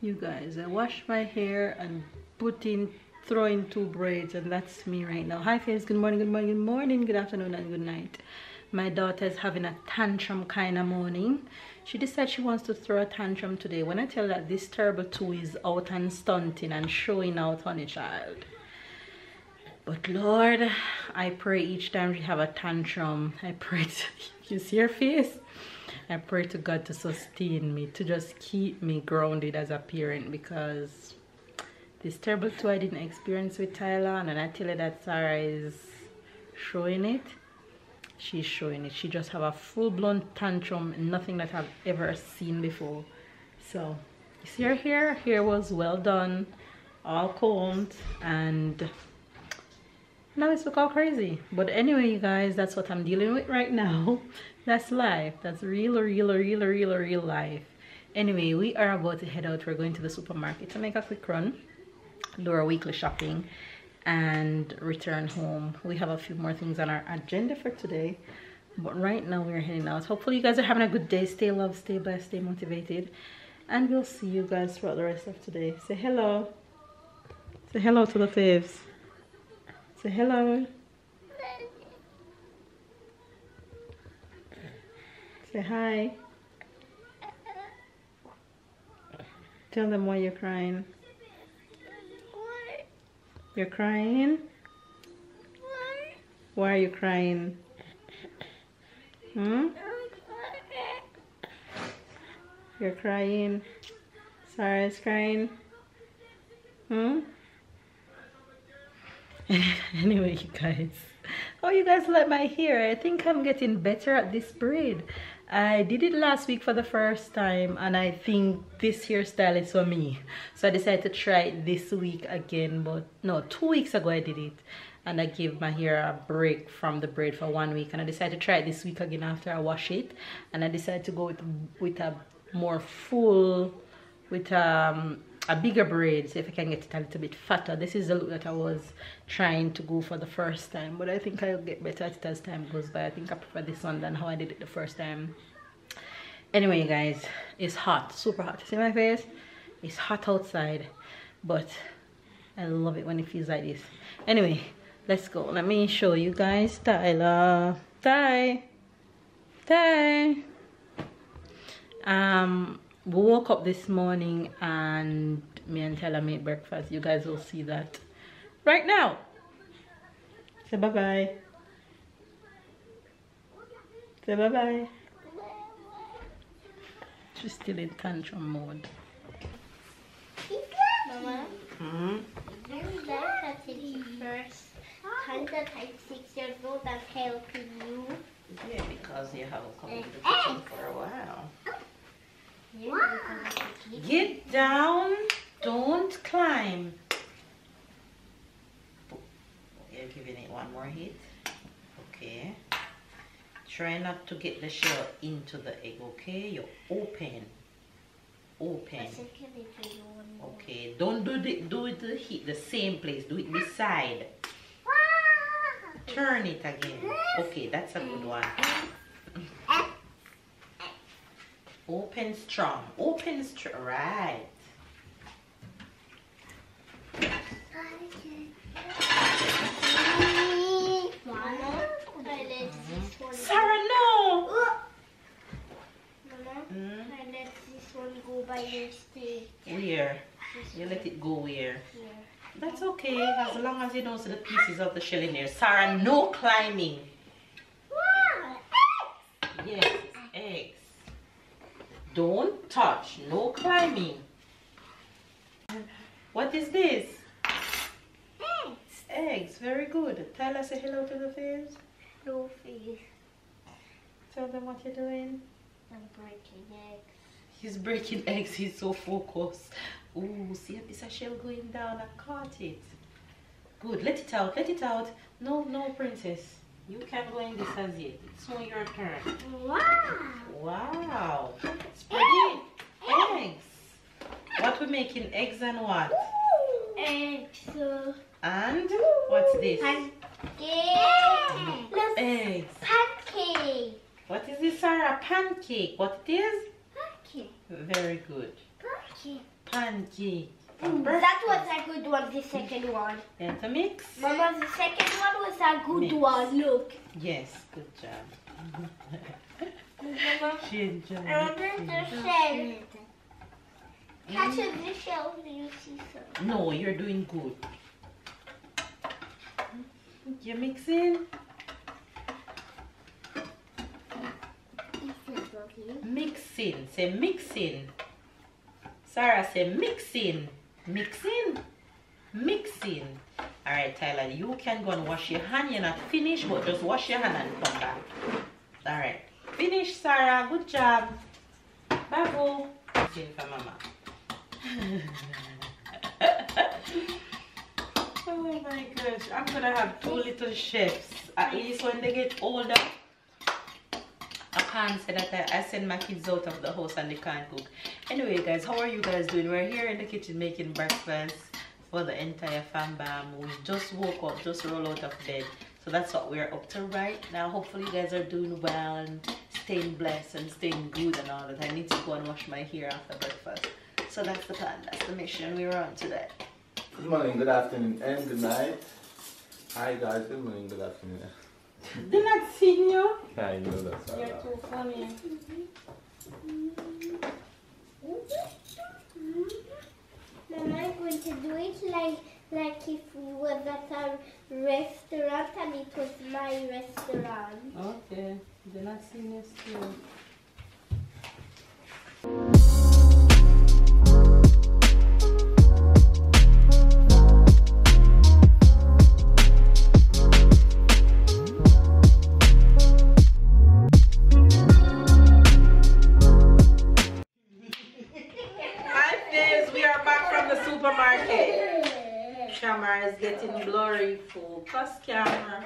You guys, I washed my hair and throw in 2 braids, and that's me right now. Hi Faves, good morning, good morning, good morning, good afternoon, and good night. My daughter's having a tantrum kind of morning. She decided she wants to throw a tantrum today. When I tell her that this terrible 2 is out and stunting and showing out, honey child. But Lord, I pray each time she have a tantrum, I pray to, you see her face? I pray to God to sustain me, to just keep me grounded as a parent, because this terrible 2 I didn't experience with Tyler, and I tell her that Sarah is showing it. She's showing it. She just have a full-blown tantrum, nothing that I've ever seen before. So, you see her hair? Her hair was well done, all combed, and now it's look all crazy. But anyway, you guys, that's what I'm dealing with right now. That's life. That's real life. Anyway, we are about to head out. We're going to the supermarket to make a quick run, do our weekly shopping, and return home. We have a few more things on our agenda for today, but right now we're heading out. Hopefully you guys are having a good day. Stay loved, stay blessed, stay motivated, and we'll see you guys throughout the rest of today. Say hello. Say hello to the faves. Say hello. Say hi. Tell them why you're crying. You're crying? Why are you crying? Hmm? You're crying? Sarah's crying? Hmm? Anyway, you guys, oh, you guys like my hair? I think I'm getting better at this braid. I did it last week for the first time, and I think this hairstyle is for me, so I decided to try it this week again. But no, 2 weeks ago I did it, and I gave my hair a break from the braid for 1 week, and I decided to try it this week again after I wash it, and I decided to go with a more full, with a bigger braid, so if I can get it a little bit fatter. This is the look that I was trying to go for the first time, but I think I'll get better at it as time goes by. I think I prefer this one than how I did it the first time. Anyway, you guys, it's hot, super hot. See my face? It's hot outside, but I love it when it feels like this. Anyway, let's go. Let me show you guys Tyler. Ty. We woke up this morning and me and Tyler made breakfast. You guys will see that right now. Say bye-bye. Say bye-bye. She's still in tantrum mode. Mama, very nice that it's first 106 years old that's helping you. Yeah, because you haven't come to the kitchen for a while. Wow. Get down, don't climb. You're giving it one more hit. Okay. Try not to get the shell into the egg, okay? You're open. Okay, don't do it hit the same place. Do it this side. Turn it again. Okay, that's a good one. Open strong. Right. Sarah, no! Mama, I let this one go by mistake. Where? You let it go where? Here. That's okay, as long as you don't see the pieces of the shell in there. Sarah, no climbing. Wow. Yes, eggs. Don't touch, no climbing. What is this? Eggs. Eggs, very good. Tyler, say hello to the face. No face. Tell them what you're doing. I'm breaking eggs. He's breaking eggs, he's so focused. Ooh, see a piece of shell going down. I caught it. Good, let it out. No, princess. You can't go in this as yet. It's now your turn. Wow. Spread it. Eggs. What we making? Eggs and what? Eggs. And what's this? Pancake. Eggs. Pancake. What is this, Sarah? Pancake. What it is? Pancake. Very good. Pancake. pancake. That was a good one, the second one. Yeah, to mix? Mama, the second one was a good one, look. Yes, good job. Mama, She enjoyed I wanted to shell. Catch the shell, do you see some? No, you're doing good. You're mixing? Mixing. Say mixing. Sarah, say mixing. Mixing. Mixing. Alright, Tyler, you can go and wash your hand. You're not finished, but just wash your hand and come back. Alright. Finish, Sarah. Good job. Bravo. Sing for Mama. Oh my gosh. I'm gonna have 2 little chefs. At least when they get older, I can't say that I send my kids out of the house and they can't cook. Anyway, guys, how are you guys doing? We're here in the kitchen making breakfast for the entire fam bam. We just woke up, just rolled out of bed. So that's what we're up to right now. Hopefully you guys are doing well and staying blessed and staying good and all that. I need to go and wash my hair after breakfast. So that's the plan, that's the mission we were on today. Good morning, good afternoon, and good night. Hi guys, good morning, good afternoon. Did not see you. Yeah, I know that's all. You're too funny. Mama, I'm going to do it like if we was at a restaurant and it was my restaurant. Okay, did not see you still. Camera is getting blurry. Focus, camera.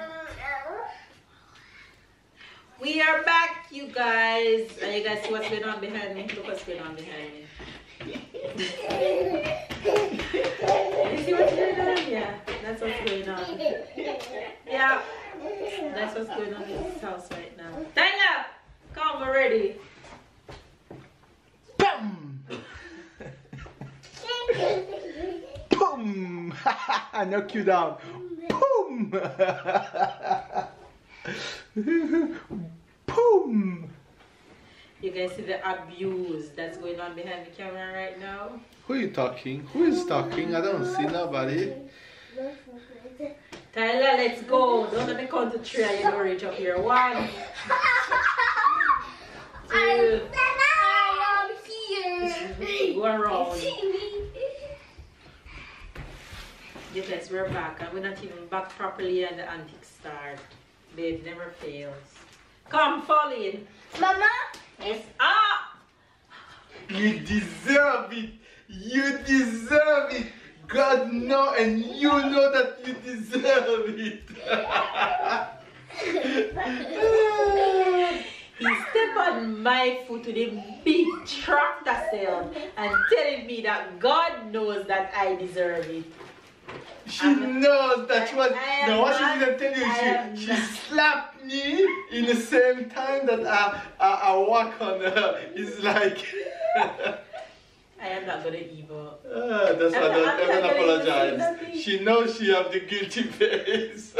We are back, you guys. And you guys see what's going on behind me? Look what's going on behind me. You see what's going on? Yeah, that's what's going on. Yeah, that's what's going on in this house right now. Tyler, come, we're ready. Boom! Boom! I knock you down. Boom! Boom! You guys see the abuse that's going on behind the camera right now? Who are you talking? Who is talking? I don't see nobody. Tyler, let's go. Don't let me count to 3 and you don't reach up here. 1, 2. I am here. Go around. Yes, guys, we're back. And we're not even back properly and the antics start. Babe never fails. Come, fall in. Mama? Yes. Ah! You deserve it. You deserve it. God knows and you know that you deserve it. He stepped on my foot with a big tractor sail and telling me that God knows that I deserve it. She knows that she was. No, what she didn't tell you, she slapped me in the same time that I walk on her. It's like. I am not gonna evil. That's why I don't even apologize. She knows she have the guilty face.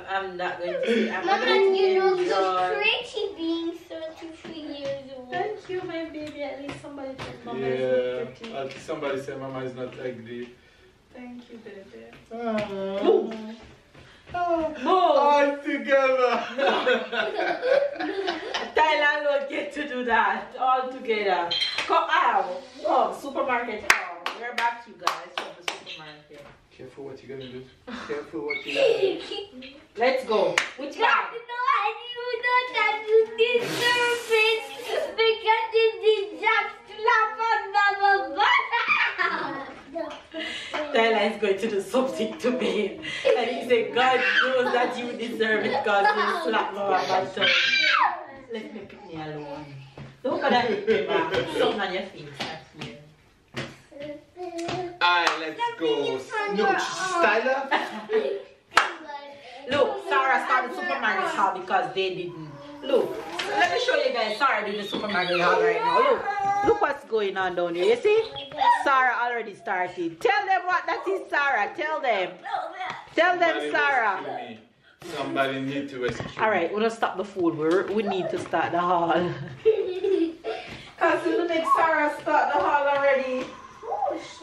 I'm not going to say. I'm Mama, going to you look enjoy. so pretty being 33 years old. Thank you, my baby. At least somebody said Mama Yeah, is not pretty. at least somebody said Mama is not ugly. Thank you, baby. Move. Move. All together. Tyler don't get to do that. All together. Come out. Oh, supermarket. Oh, we're back, you guys, from the supermarket. Careful what you're gonna do. Careful what you're gonna do. Let's go. Which God, bag? no, and you know that you deserve it because you did just slap on Mama. Tyler is going to do something to me. And he said, God knows that you deserve it because you slapped Mama bottom. Let me pick me alone. Don't bother hit me back. Something on your face. That's weird. Alright, let's go. No, Styler. Look, Sarah started supermarket haul because they didn't. Look, let me show you guys Sarah did the supermarket haul right now. Look. Look what's going on down here. You see? Sarah already started. Tell them what that is, Sarah. Tell them. Tell them, Sarah. Somebody need to rescue me. Alright, we're gonna stop the food. We need to start the haul. Cause you make Sarah start the haul already.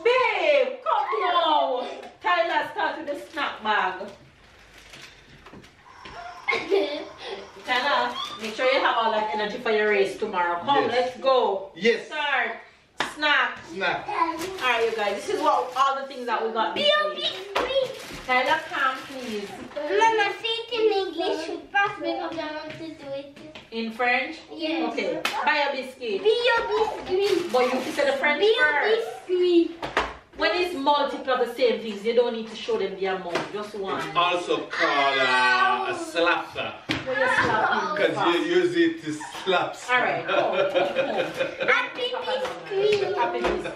Babe, come now. Tyler, start with the snack bag. Tyler, make sure you have all that energy for your race tomorrow. Come, Yes. let's go. Yes. Start. Snack. Snack. Alright, you guys, this is what all the things that we got this week. Tyler, come please. Mama, say it in English with pass because I want to do it. In French? Yes. Okay. Buy a biscuit. Bio biscuit. But you said the French Bio first. biscuit. When it's multiple of the same things, you don't need to show them the amount. Just one. It's also called a slapper. When you slap him Because you use it to slap. Alright, go. Happy biscuit. Happy biscuit.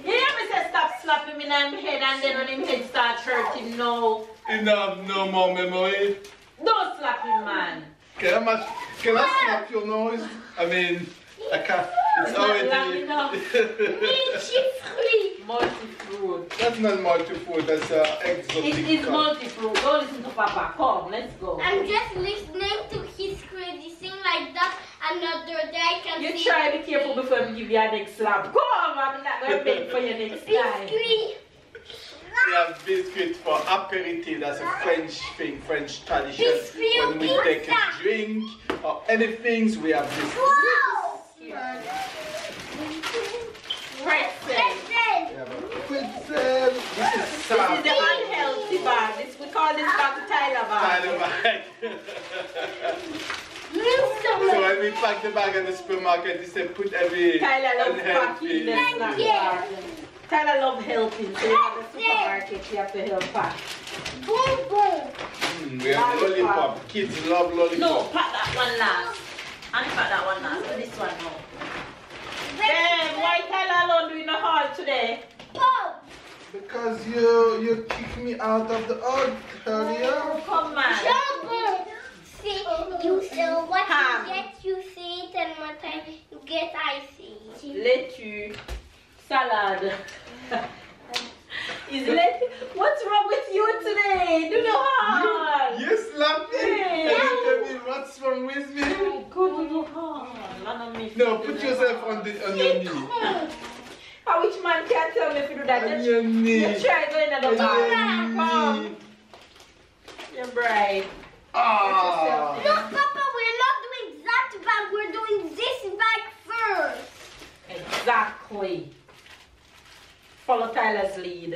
You hear me say stop slapping me in my head and then when him head start hurting, no. You have no more memory. Don't slap him, man. Can I slap your nose? I mean, I can't. It's Not long already. enough. Multi-fruit. Multi-fruit. That's not multi-food, that's exotic. It is multi-fruit. Don't listen to Papa. Come, let's go. I'm just listening to his crazy sing like that. Another day I can You see try to be careful before I give you a next slap. Come, I'm not going to beg for you next time. biscuit. We have biscuit for aperitif. That's a French thing, French tradition. Biscuit When we take pizza. a drink or anything, we have biscuit. Wow. Pretzel. We have a pretzel. This is This is salad. the unhealthy bag. We call this bag the Tyler bag. So when we pack the bag at the supermarket, they say put every Tyler loves unhealthy. packing the snack bag. Tyler loves helping. So you have the supermarket, you have to help pack. Boom, boom. We have the lollipop. Kids love lollipop. No, pack that one last. And pack that one last. But this one no. Then why Tyler alone doing the haul today? Pop. Because you kicked me out of the old earlier. Oh, come on. Sugar. See, you say what Ham. you get, you see it, and what you get, I see it. Laitue. Salad. Is lettuce? What's wrong with you today? Do the haul. You slapped me. Hey. And you tell me what's wrong with me. Go do the haul. No, put yourself on your knee. Which man can't tell me if you do that? On your knee. You try going in the On back. your Come. knee. You're bright. Ah. No, Papa, we're not doing that bag. We're doing this bag first. Exactly. Follow Tyler's lead.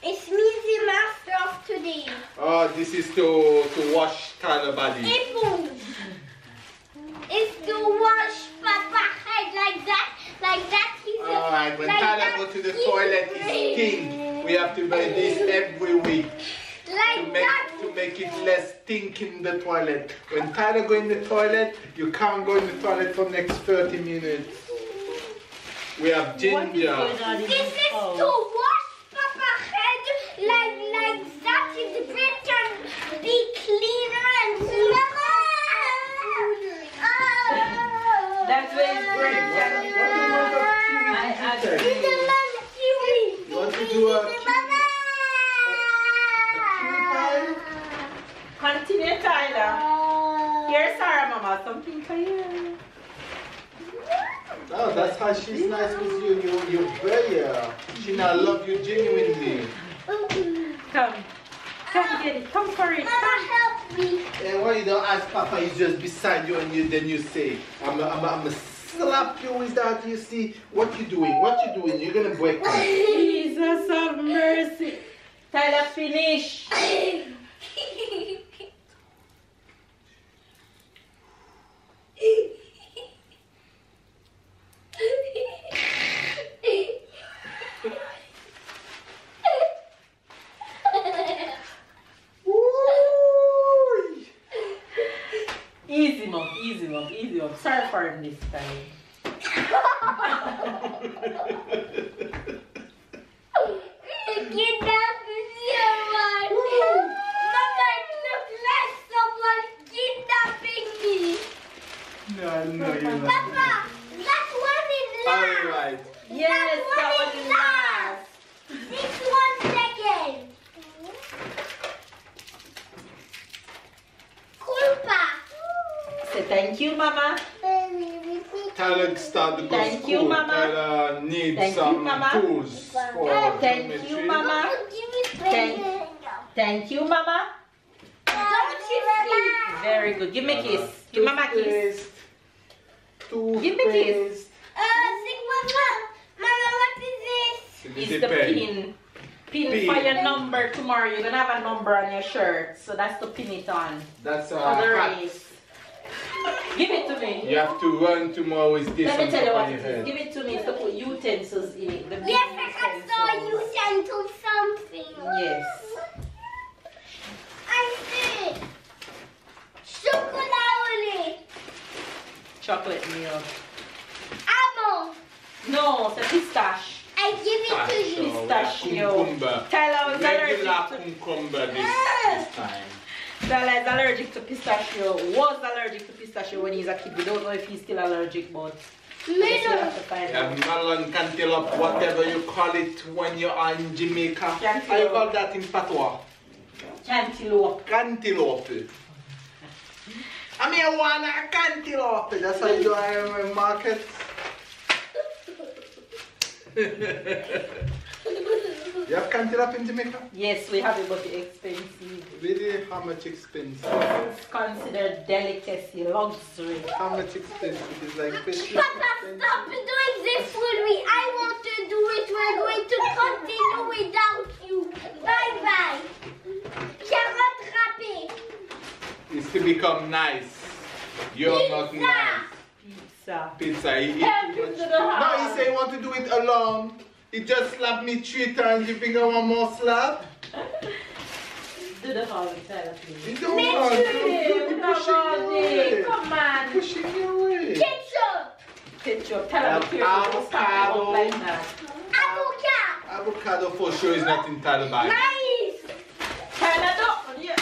It's me, the master of today. Oh, this is to wash Tyler body. Éponge. It's to wash Papa head like that. Like that. He's Alright, when like Tyler that, go to the he's toilet, he green. stink. We have to buy this every week. Like that. To make it less stink in the toilet. When Tyler go in the toilet, you can't go in the toilet for next 30 minutes. We have ginger. This is to wash Papa head like that. His brain can be cleaner and That's where his brain can be. I agree. You want to do a Continue, Tyler. Here's Sarah, Mama. Something for you. Oh, that's how she's nice with you. You're very, she now love you genuinely. Come. Come get it. Come for it. Mama, help me. And why you don't ask Papa, he's just beside you and then you say, I'm a slap you with that. You see, what you doing? What you doing? You're gonna break me. Jesus have mercy. Tyler, finish. Easy, Mom. Easy, Mom. Easy, Mom. Sorry for him this time. Get down to someone. Mama, it looks like someone kidnapping me. No, you're not. Papa, that's Yes, that one was is last. last. This 1 second. Culpa. Say thank you, Mama. Tyler started to go Thank school. you, Mama. Tyler needs Thank you, some Mama. tools for Thank you, geometry. Mama. Thank you, Mama. Don't you see? Very good. Give me a kiss. Give Mama a kiss. Toothpaste. Give me a kiss. Mama, what is this? It's the pin. Pin for your number tomorrow. You're gonna have a number on your shirt, so that's to pin it on. That's a For the hat. race. Give it to me. You have to run tomorrow with this Let me on tell you top what of it your is. head. Give it to me to put utensils in it. The big Yes, I saw you utensils. sent to something. Yes. I see. Chocolate. Chocolate milk. Almond. No, it's a pistache. I give it to you. Pistachio. Cucumber. Tyler was allergic Regular to cucumber this time. Tyler is allergic to pistachio. Was allergic to pistachio when he's a kid. We don't know if he's still allergic, but we still have to find You out. have melon, cantaloupe, whatever you call it when you are in Jamaica. Cantaloupe. I call that in patois. Cantaloupe. Cantaloupe. I mean, I want a cantaloupe. That's how you do it in market. You have cantaloupe in Jamaica? Yes, we have it, but it's expensive. Really? How much expensive? It's considered delicacy, luxury. How much expensive? It's like fish. Papa, stop doing this with me. I want to do it. We're going to continue without you. Bye bye. J'ai rattrapé. It's to become nice. You're not nice. Pizza. Pizza. He eat Help too him much. to the No, house. he say he want to do it alone. He just slapped me 3 times. You think I want more slap? Do the whole Tyler, please. You don't want to. Hey, You're pushing me away. come on. Pushing me away. Ketchup. Ketchup. Tyler, be careful. Don't stop Avocado. like that. Avocado. Avocado for sure is not in Tyler bag. Maïs. Tyler, don't. Yeah.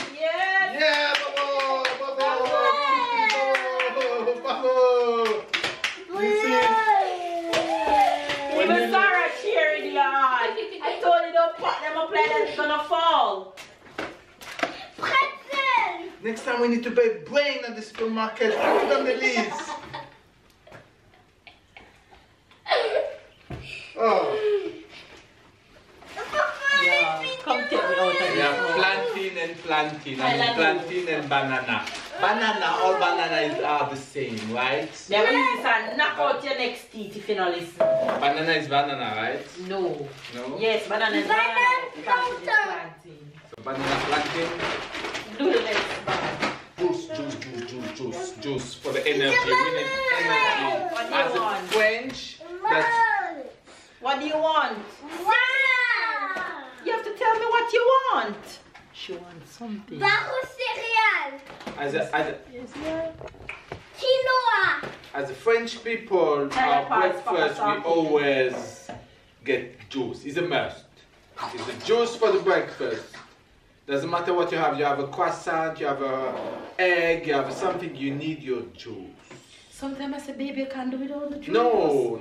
Yeah, Babo! Babo! This is... Even Sarah cheering, y'all. I told you don't put them up like that, it's gonna fall. Pretzel. Next time we need to buy brain at the supermarket. Put it on the list. Oh. Yeah, come take me out of We have this. plantain and plantain. I mean plantain and banana. All bananas are the same, right? Never use this and knock out your next teeth if you don't listen. Banana is banana, right? No. No? Yes, banana is Banana banana. Plantain is plantain. plantain. So banana, plantain, Do the next banana. juice for the energy. We need energy. What do you As a want? French, that's What do you want? Wow. You have to tell me what you want. She wants something. Barre céréales. Quinoa. as a French people, Tell our your parents, Papa breakfast we Saki. always get juice. It's a must. It's a juice for the breakfast. Doesn't matter what you have. You have a croissant, you have a egg, you have something. You need your juice. Sometimes I say, baby, I can't do without the juice. No.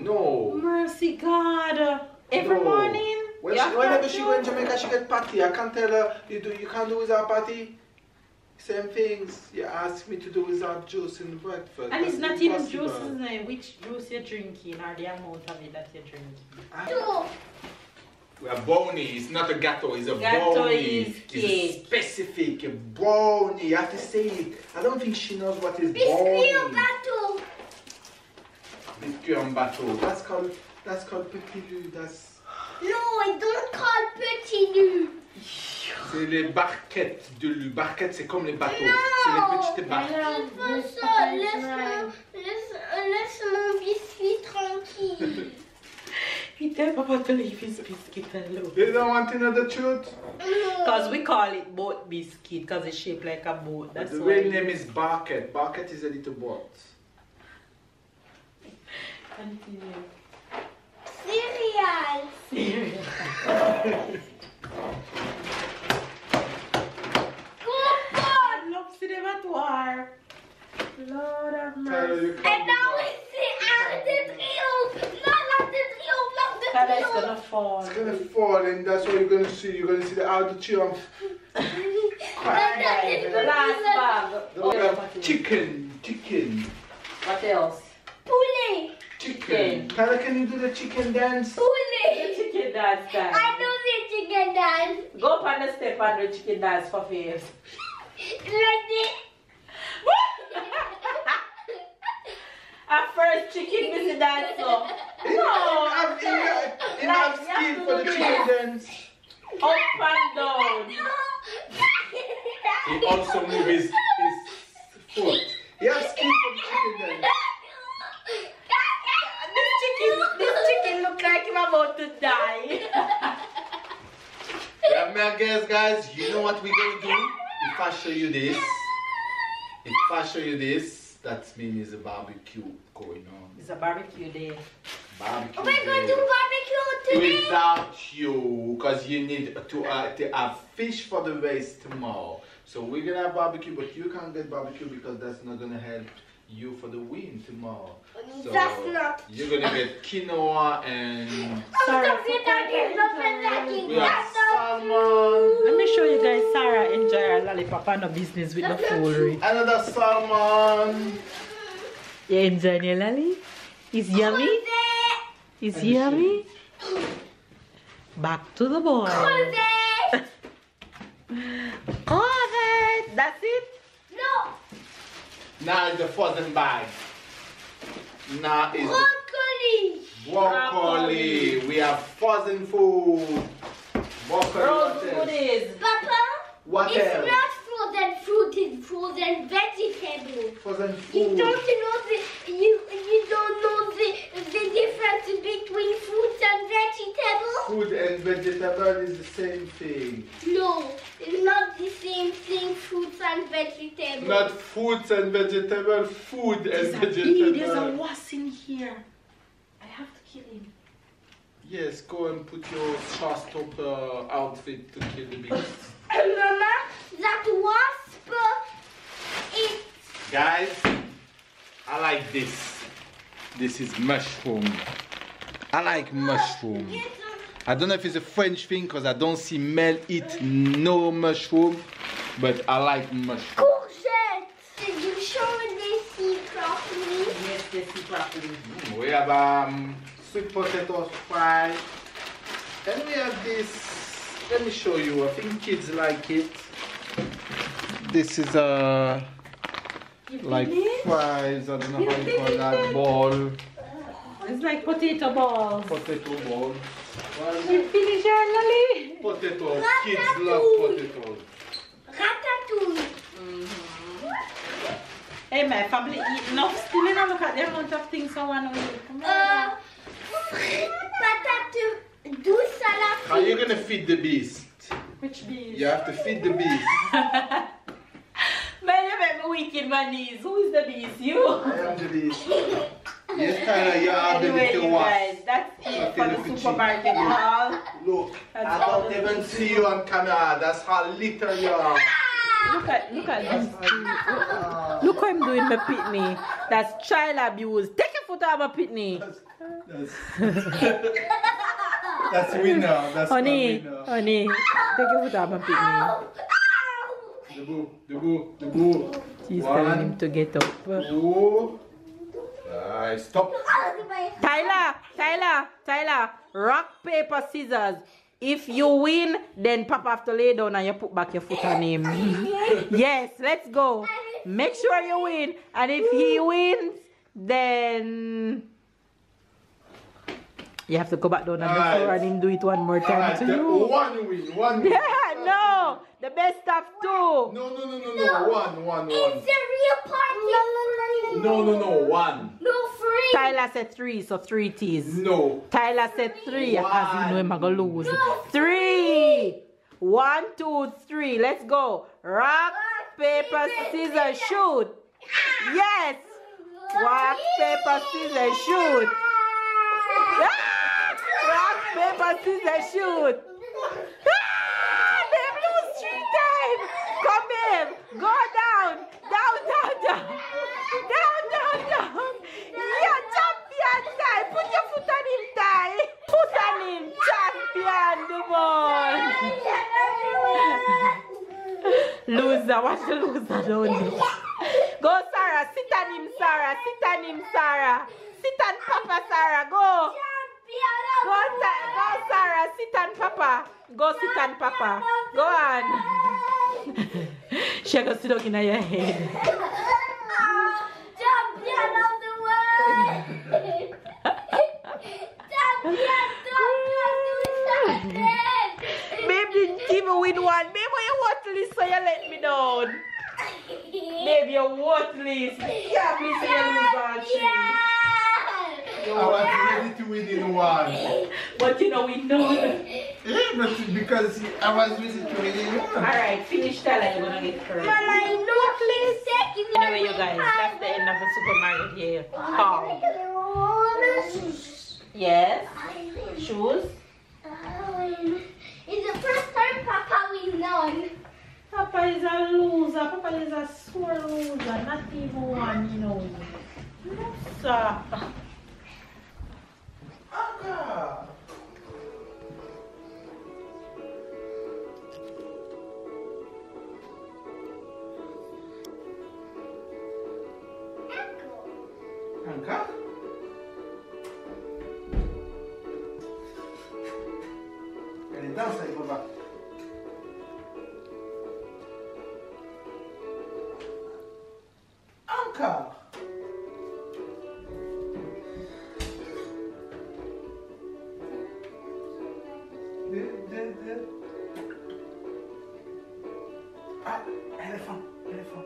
Mercy, God. Every No. morning. When you she, have whenever to she have go in juice. Jamaica, she get patty. I can't tell her you can't do without patty. Same things. You ask me to do without juice in the breakfast. And it's That's not even impossible. juice, isn't it? Which juice you're drinking or the amount of it that you're drinking. Two. A brownie, it's not a gâteau, it's a Gâteau brownie. is It's cake. specific, a brownie. You have to say it. I don't think she knows what is Biscuit au brownie. gâteau. Biscuit en bateau. That's called petit lu. That's No, I don't call petit nu. c'est les barquettes de lu. Barquettes, c'est comme les bateaux. Non. C'est les petites barques. Je veux ça. Laisse mon biscuit tranquille. He tell Papa to leave his biscuit alone. They don't want to know the truth. Because we call it boat biscuit because it's shaped like a boat. That's The why. real name is barquette. Barquette is a little boat. Continue. Céréales. Compote. L'observatoire. Lord have Tyler, mercy. you Et can't do là, that. oui, c'est Arc de Triomphe. Non, l'Arc de Triomphe, l'Arc de Tyler, it's gonna fall. It's gonna fall, and that's what you're gonna see. You're gonna see the outer triumph. Alright, the last bag. We have chicken. What else? Poulet. Chicken. Tyler, can you do the chicken dance? Poulet. Chicken dance time. I know the chicken dance. Go up on the step and do chicken dance for faves. Like this. At first, chicken missing dance so. No. Enough skill for the chicken dance. Up and down. He also moves his foot. He has skill for the chicken dance. This chicken look like him about to die. Yeah, my guys, you know what we're gonna do? If I show you this, that means there's a barbecue going on. It's a barbecue day. Barbecue We're going to day. barbecue today. Without you, because you need to have fish for the race tomorrow. So we're gonna have barbecue, but you can't get barbecue because that's not gonna help you for the win tomorrow. So That's not. you're gonna get quinoa and Sarah, we have salmon. let me show you guys Sarah enjoy her lollipop and no business with the foolery. Another salmon. You enjoying your lolly? It's yummy? It's yummy? Back to the boy. Alright, that's it? No. Now is the frozen bag. Now is Broccoli. broccoli. We have frozen food. Broccoli. Rose What else? goodies. Papa, What it's else? not frozen fruit, it's frozen vegetable. Frozen You food. don't know you don't know the difference between fruits and vegetables? Food and vegetable is the same thing. No, it's not the same thing, fruits and vegetables. Not fruits and vegetable, food and There's a vegetable. wasp in here. I have to kill him. Yes, go and put your showstopper outfit to kill the beast. Mama, that wasp, it Guys, I like this. This is mushroom. I like mushroom. I don't know if it's a French thing because I don't see Mel eat no mushroom, but I like mushroom. courgette. Did you show this seed properly? Yes, they see properly. We have sweet potato fry. Then we have this. Let me show you. I think kids like it. This is like fries. I don't know how you call that ball. It's like potato balls. Potato ball. You finish your lolly? Potatoes. Kids love potatoes. Ratatouille. Hey, my family eat enough still. You know, look at the amount of things someone will eat. Come on. Patate douce à la How are you gonna feed the beast? Which bees? You have to feed the beast. Man, you make me weak in my knees. Who is the beast? You? I am the beast. Yes, Tyler, you are the Anyway, little you wasp. guys, that's it for the Look at supermarket you. haul. Look, That's I all don't the even little see you on camera. That's how little you are. Look at these two. Look how I'm doing my pitney. That's child abuse. Take your foot off my pitney. That's winner. That's Honey, winner. honey, take your foot off my pitney. The boo. She's telling him to get up. Two. Stop. Tyler, rock, paper, scissors. If you win, then Papa have to lay down and you put back your foot on him. Yes, let's go. Make sure you win. And if he wins, then you have to go back down on the floor and him do it one more time to you. One win. Yeah, no. The best of two. No. One. It's a real party. No. One. No, free. Tyler said 3, so 3 teas. No. Tyler said 3, because he know him gonna lose. No. 3. 1, 2, 3. Let's go. Rock, paper, scissors, shoot. Yes. Rock, paper, scissors, shoot. Ah! Rock, paper, scissors, shoot. Ah! Babe, lose 3 times. Come, babe. Go down. Down. Yeah, champion, Ty. Put your foot on him, Ty. Put on loser. Watch the loser down there. Go, Sarah. Sit on him, Sarah. Sit on him, Sarah. Sit on Papa, Sarah. Go. Go, Sarah. Sit on Papa. Go sit on Papa. Go on. She goes to sit in your head. Champion of the world. Champion, don't do something. Babe didn't even win one. Babe, why you worthless so you let me down? Babe, you're worthless. Yeah, me say you lose all three. I was ready to win in one. But you know we know. Yeah, but because I was ready to win in one. Alright, finish telling you're gonna get correct. Mama, I know please second. Anyway, you guys, that's the end of the supermarket here. Haul. Yes. Shoes. It's the first time Papa wins none. Papa is a loser. Papa is a sore loser. Not even one, you know. No, sir. Anka. Anka? Allez, danse avec papa. Encore. Ah, éléphant, éléphant.